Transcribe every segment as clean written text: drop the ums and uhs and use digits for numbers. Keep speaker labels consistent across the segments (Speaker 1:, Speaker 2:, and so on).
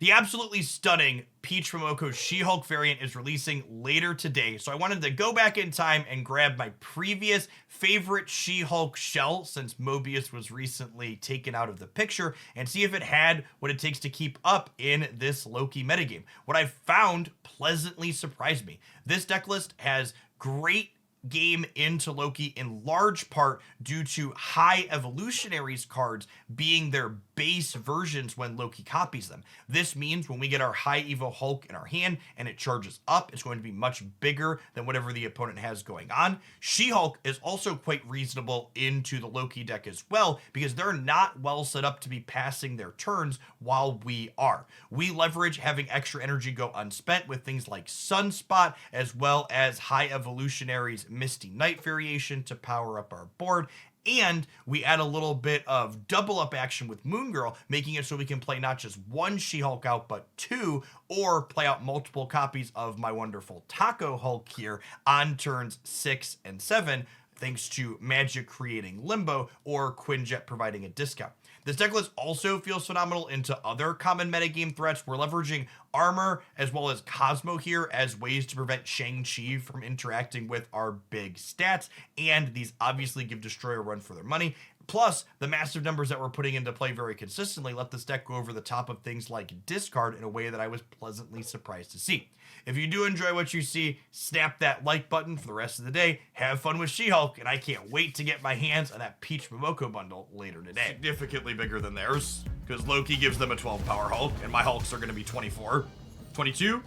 Speaker 1: The absolutely stunning Peach Momoko She-Hulk variant is releasing later today, so I wanted to go back in time and grab my previous favorite She-Hulk shell, since Mobius was recently taken out of the picture, and see if it had what it takes to keep up in this Loki metagame. What I found pleasantly surprised me. This deck list has great game into Loki in large part due to High Evolutionaries cards being their base versions when Loki copies them. This means when we get our High Evo Hulk in our hand and it charges up, it's going to be much bigger than whatever the opponent has going on. She-Hulk is also quite reasonable into the Loki deck as well, because they're not well set up to be passing their turns while we are. We leverage having extra energy go unspent with things like Sunspot, as well as High Evolutionaries Misty Knight variation to power up our board. And we add a little bit of double up action with Moon Girl, making it so we can play not just one She-Hulk out, but two, or play out multiple copies of my wonderful Taco Hulk here on turns 6 and 7, thanks to Magic creating Limbo or Quinjet providing a discount. This deck list also feels phenomenal into other common metagame threats. We're leveraging Armor as well as Cosmo here as ways to prevent Shang-Chi from interacting with our big stats, and these obviously give Destroyer a run for their money. Plus, the massive numbers that we're putting into play very consistently let this deck go over the top of things like discard in a way that I was pleasantly surprised to see. If you do enjoy what you see, snap that like button for the rest of the day. Have fun with She-Hulk, and I can't wait to get my hands on that Peach Momoko bundle later today. Significantly bigger than theirs, because Loki gives them a 12 power Hulk, and my Hulks are going to be 24, 22,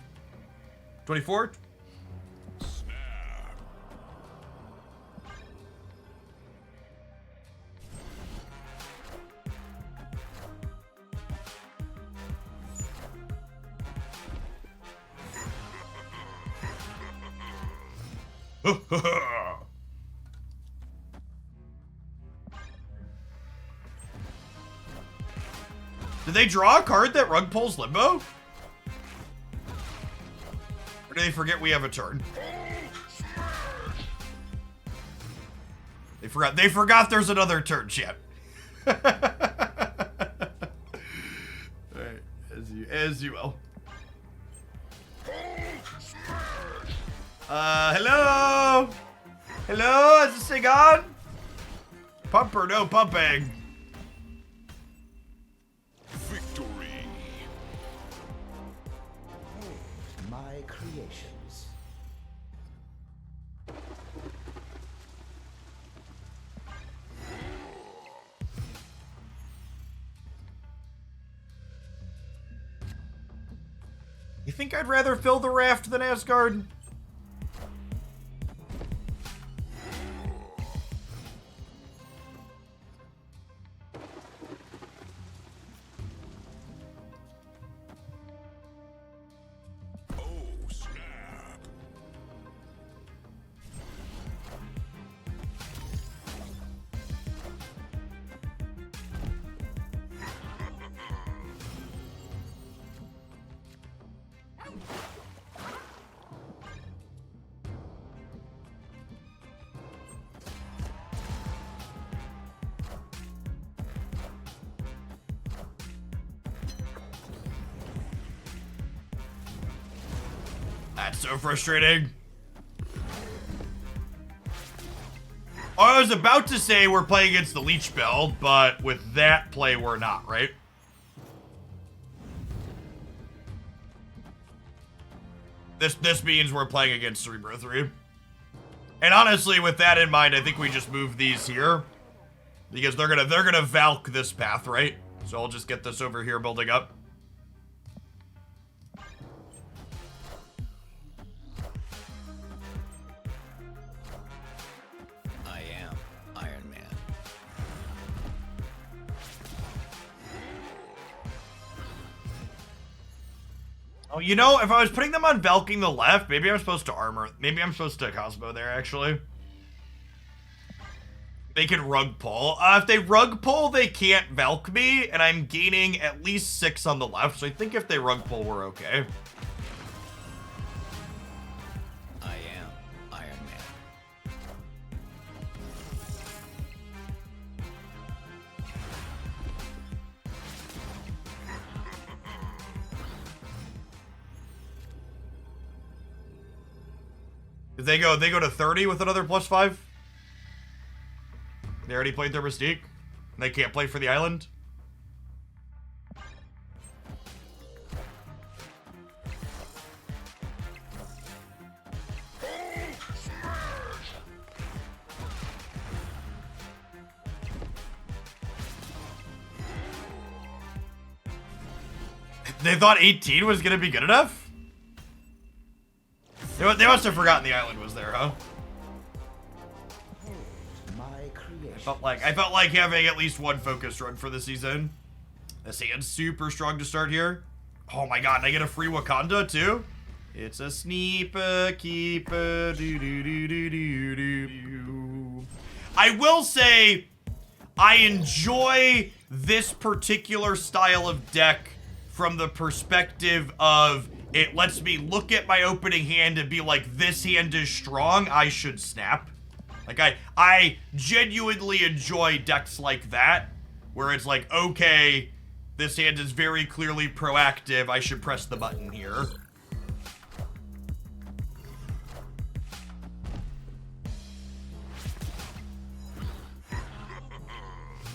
Speaker 1: 24. Did they draw a card that rug pulls Limbo? Or do they forget we have a turn? They forgot there's another turn, chat. Alright, as you will. Hello? Hello? Is this thing on? Pump or no pumping?
Speaker 2: Victory.
Speaker 3: My creations.
Speaker 1: You think I'd rather fill the raft than Asgard?
Speaker 2: Oh, snap.
Speaker 1: That's so frustrating. Oh, I was about to say we're playing against the Leech build, but with that play, we're not, right? This means we're playing against Cerebro 3. And honestly, with that in mind, I think we just move these here. Because they're gonna Valk this path, right? So I'll just get this over here building up.
Speaker 3: I am Iron Man.
Speaker 1: Oh, you know, if I was putting them on Valking the left, maybe I'm supposed to armor. Maybe I'm supposed to Cosmo there, actually. They can rug pull. If they rug pull, they can't Valk me, and I'm gaining at least 6 on the left, so I think if they rug pull, we're okay.
Speaker 3: I am Iron Man.
Speaker 1: They go to 30 with another +5? They already played their Mystique? They can't play for the island? They thought 18 was gonna be good enough? They must have forgotten the island was there, huh?
Speaker 3: My creation.
Speaker 1: I felt like having at least one focus run for the season. This hand's super strong to start here. Oh my god, and I get a free Wakanda too? It's a sneaper keeper. Do, do, do, do, do, do. I will say, I enjoy this particular style of deck from the perspective of it lets me look at my opening hand and be like, this hand is strong, I should snap. Like, I genuinely enjoy decks like that, where it's like, okay, this hand is very clearly proactive, I should press the button here.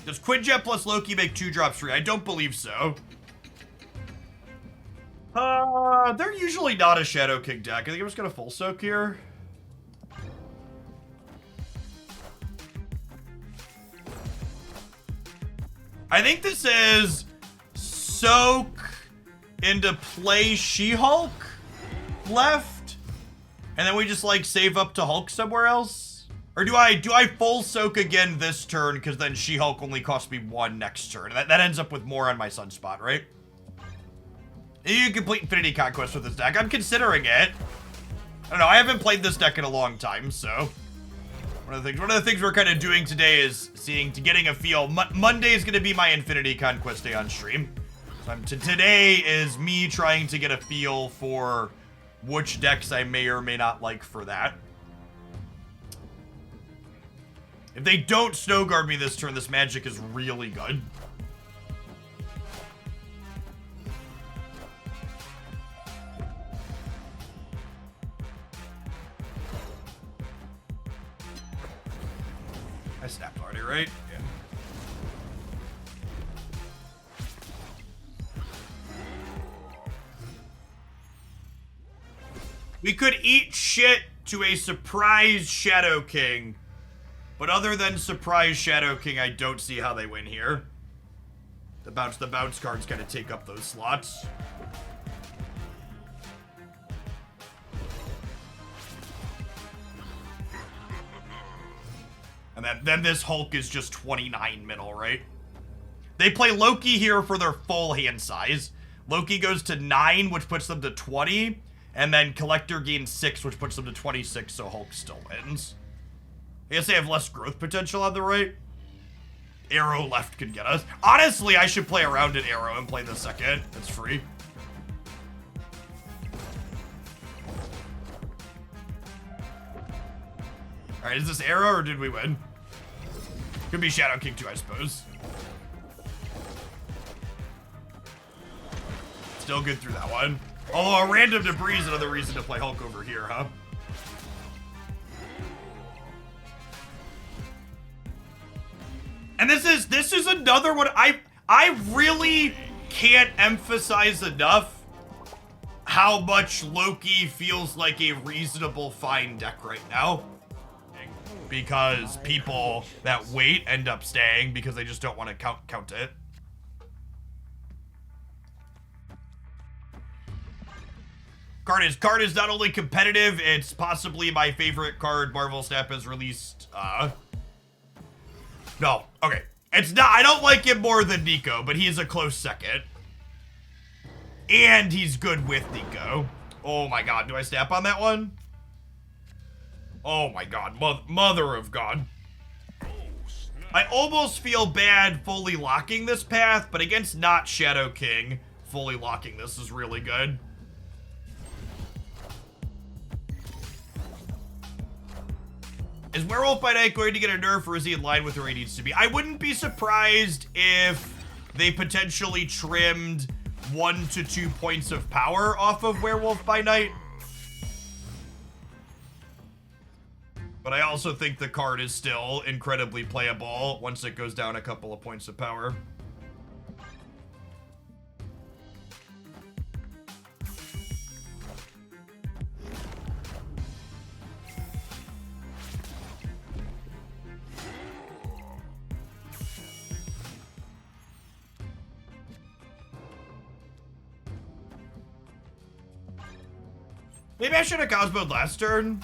Speaker 1: Does Quinjet plus Loki make 2 drops free? I don't believe so. They're usually not a Shadow King deck. I think I'm just gonna full soak here. I think this is soak into play She-Hulk left, and then we just like save up to Hulk somewhere else. Or do I full soak again this turn because then She-Hulk only costs me 1 next turn? That ends up with more on my Sunspot, right? You can complete Infinity Conquest with this deck. I'm considering it. I don't know. I haven't played this deck in a long time, so one of the things we're kind of doing today is getting a feel. Monday is going to be my Infinity Conquest day on stream. So today is me trying to get a feel for which decks I may or may not like for that. If they don't Snow Guard me this turn, this Magic is really good. I snapped already, right? Yeah. We could eat shit to a surprise Shadow King, but other than surprise Shadow King, I don't see how they win here. The bounce cards kind of take up those slots. And then this Hulk is just 29 middle, right? They play Loki here for their full hand size. Loki goes to 9, which puts them to 20. And then Collector gains 6, which puts them to 26, so Hulk still wins. I guess they have less growth potential on the right. Arrow left could get us. Honestly, I should play around at Arrow and play the second. It's free. Alright, is this Arrow or did we win? Could be Shadow King too, I suppose. Still good through that one. Although a random debris is another reason to play Hulk over here, huh? And this is another one. I really can't emphasize enough how much Loki feels like a reasonable fine deck right now. Because people that wait end up staying because they just don't want to count it. Card is not only competitive, it's possibly my favorite card Marvel Snap has released. No, okay. It's not, I don't like him more than Nico, but he's a close second. And he's good with Nico. Oh my god, do I snap on that one? Oh my god, mother of god. I almost feel bad fully locking this path, but against not Shadow King, fully locking this is really good. Is Werewolf by Night going to get a nerf, or is he in line with where he needs to be? I wouldn't be surprised if they potentially trimmed 1 to 2 points of power off of Werewolf by Night. But I also think the card is still incredibly playable once it goes down a couple of points of power. Maybe I should have Cosmoed last turn.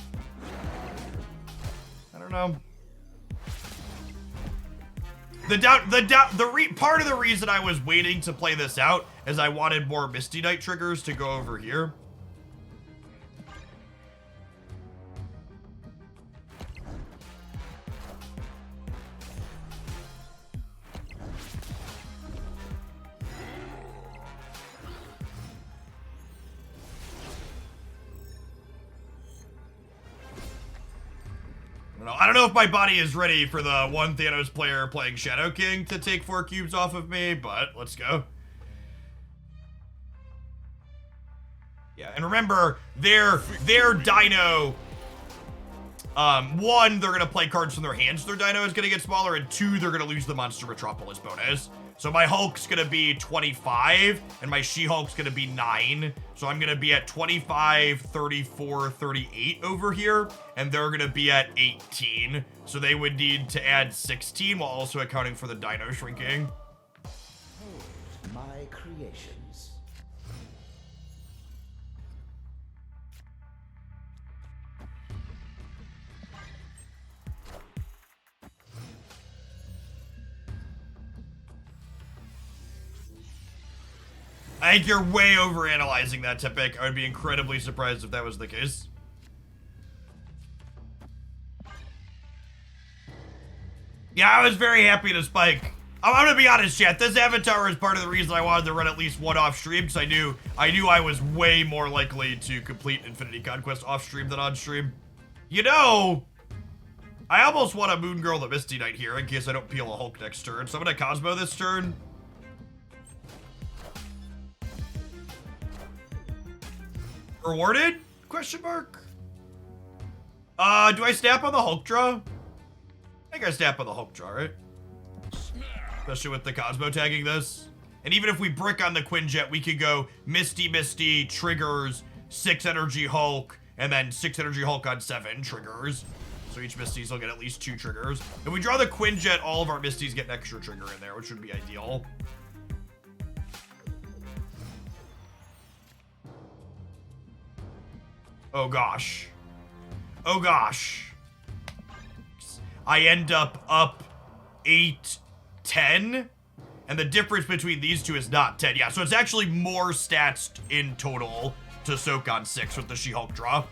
Speaker 1: I don't know. Part of the reason I was waiting to play this out is I wanted more Misty Knight triggers to go over here. I don't know if my body is ready for the one Thanos player playing Shadow King to take 4 cubes off of me, but let's go. Yeah, and remember, their Dino, one, they're gonna play cards from their hands, their Dino is gonna get smaller, and 2, they're gonna lose the Monster Metropolis bonus. So my Hulk's gonna be 25, and my She-Hulk's gonna be 9. So I'm gonna be at 25, 34, 38 over here, and they're gonna be at 18. So they would need to add 16 while also accounting for the Dino shrinking.
Speaker 3: My creations.
Speaker 1: I think you're way overanalyzing that, Tepic. I would be incredibly surprised if that was the case. Yeah, I was very happy to spike. I'm gonna be honest, chat. This avatar is part of the reason I wanted to run at least one off stream, because I knew I was way more likely to complete Infinity Conquest off stream than on stream. You know, I almost want to Moon Girl the Misty Knight here in case I don't peel a Hulk next turn. So I'm gonna Cosmo this turn. Rewarded? Question mark. Do I snap on the Hulk draw? I think I snap on the Hulk draw, right? Especially with the Cosmo tagging this. And even if we brick on the Quinjet, we could go Misty, triggers, 6 energy Hulk, and then 6 energy Hulk on 7 triggers. So each Misty's will get at least 2 triggers. If we draw the Quinjet, all of our Misties get an extra trigger in there, which would be ideal. Oh gosh. Oh gosh. I end up 8, 10. And the difference between these two is not 10. Yeah, so it's actually more stats in total to soak on 6 with the She-Hulk draw.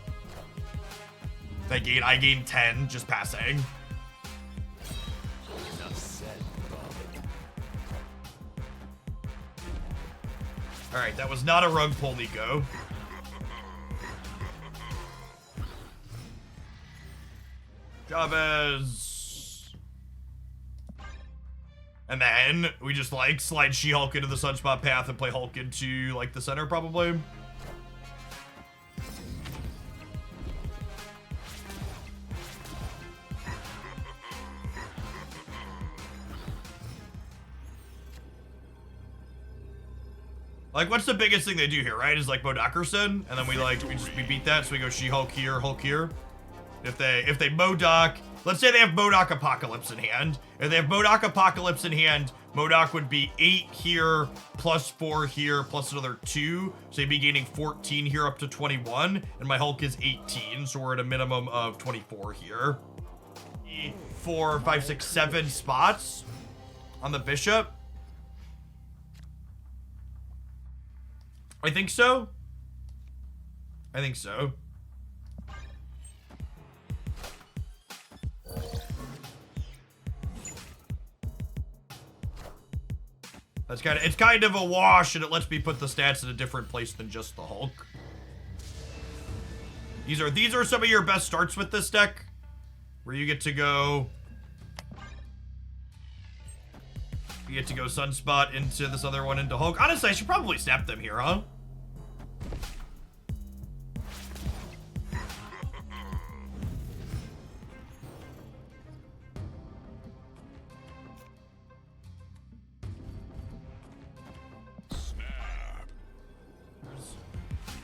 Speaker 1: I gain 10 just passing. Alright, that was not a rug pull, Nico. Chavez. And then we just like slide She-Hulk into the Sunspot path and play Hulk into like the center probably. Like, what's the biggest thing they do here, right? Is like Modokerson, and then we beat that, so we go She-Hulk here, Hulk here. If they Modok, let's say they have Modok Apocalypse in hand. If they have Modok Apocalypse in hand, Modok would be 8 here, plus 4 here, plus another 2. So they'd be gaining 14 here up to 21. And my Hulk is 18, so we're at a minimum of 24 here. 4, 5, 6, 7 spots on the Bishop. I think so. I think so. It's kind of a wash, and it lets me put the stats in a different place than just the Hulk. These are some of your best starts with this deck, where you get to go Sunspot into this other one into Hulk. Honestly, I should probably snap them here, huh?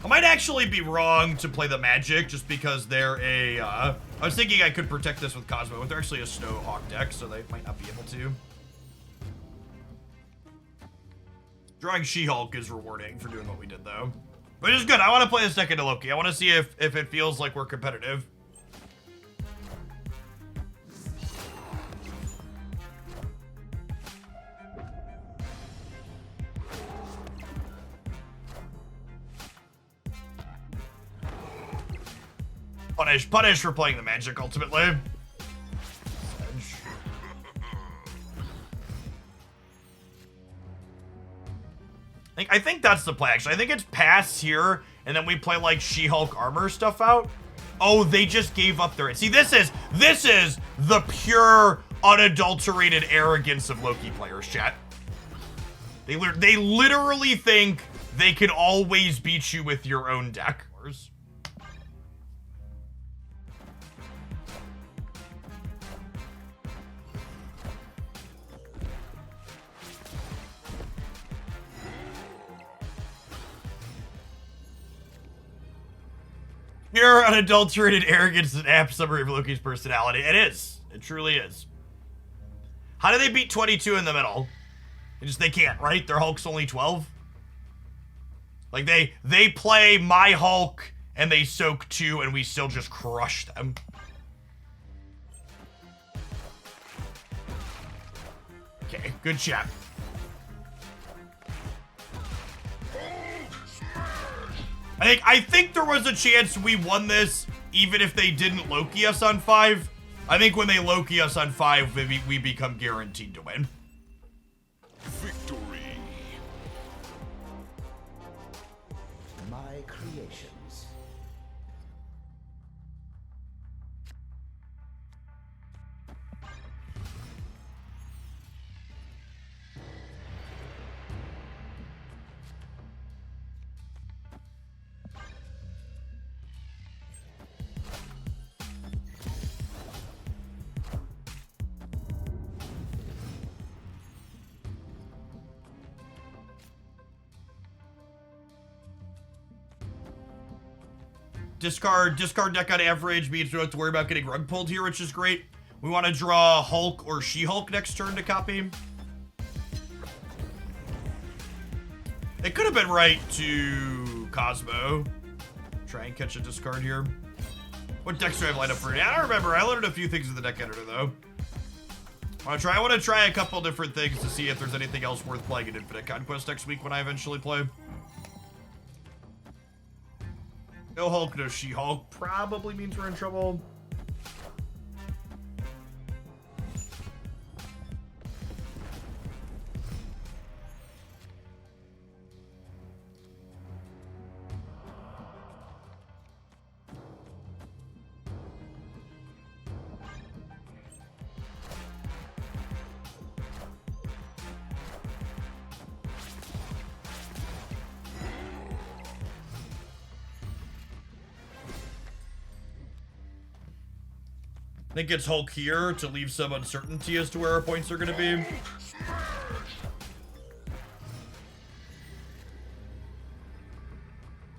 Speaker 1: I might actually be wrong to play the Magic just because they're a, I was thinking I could protect this with Cosmo, but they're actually a Snowhawk deck, so they might not be able to. Drawing She-Hulk is rewarding for doing what we did, though. But it's good. I want to play this deck into Loki. I want to see if it feels like we're competitive. Punish for playing the Magic, ultimately. I think that's the play, actually. I think it's pass here, and then we play, like, She-Hulk armor stuff out. Oh, they just gave up their... See, this is the pure, unadulterated arrogance of Loki players, chat. They literally think they can always beat you with your own deck. Pure, unadulterated arrogance is an apt summary of Loki's personality. It is. It truly is. How do they beat 22 in the middle? They can't, right? Their Hulk's only 12. Like, they play my Hulk, and they soak 2, and we still just crush them. Okay, good chat. I think there was a chance we won this even if they didn't Loki us on 5. I think when they Loki us on 5, we become guaranteed to win.
Speaker 2: Victory.
Speaker 3: My creations.
Speaker 1: Discard deck on average means we don't have to worry about getting rug pulled here, which is great. We want to draw Hulk or She-Hulk next turn to copy. It could have been right to Cosmo. Try and catch a discard here. What decks do I have lined up for? I don't remember. I learned a few things in the deck editor, though. I want to try a couple different things to see if there's anything else worth playing in Infinite Conquest next week when I eventually play. No Hulk, no She-Hulk probably means we're in trouble. I think it's Hulk here to leave some uncertainty as to where our points are going to be.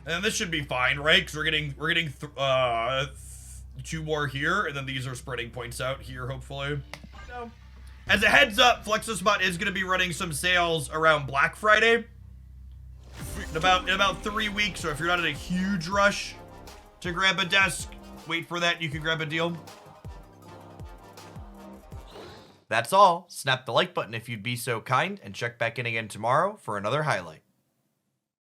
Speaker 1: And this should be fine, right? Because we're getting 2 more here, and then these are spreading points out here, hopefully. No. As a heads up, FlexusBot is going to be running some sales around Black Friday in about 3 weeks. So if you're not in a huge rush to grab a desk, wait for that. You can grab a deal. That's all. Snap the like button if you'd be so kind, and check back in again tomorrow for another highlight.